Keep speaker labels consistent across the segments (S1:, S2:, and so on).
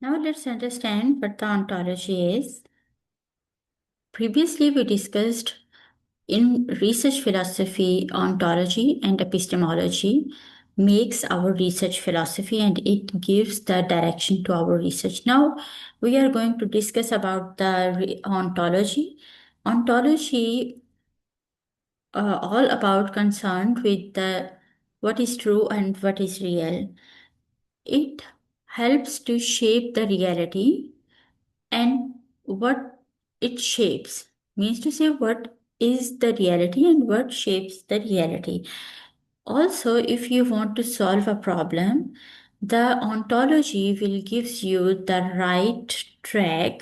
S1: Now let's understand what the ontology is. Previously, we discussed in research philosophy, ontology and epistemology makes our research philosophy and it gives the direction to our research. Now we are going to discuss about the ontology. Ontology all about concerned with the what is true and what is real. It helps to shape the reality and what it shapes means to say what is the reality and what shapes the reality. Also, if you want to solve a problem, the ontology will gives you the right track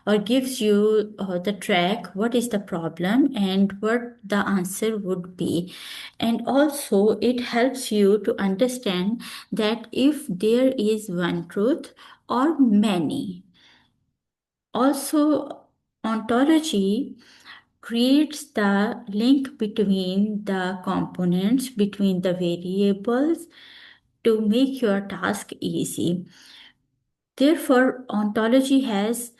S1: or gives you the track what is the problem and what the answer would be. And also it helps you to understand that if there is one truth or many. Also, ontology creates the link between the components, between the variables to make your task easy. Therefore, ontology has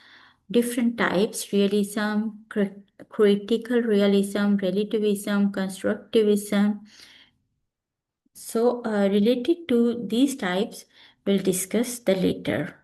S1: different types: realism, critical realism, relativism, constructivism. So, related to these types, we'll discuss the later.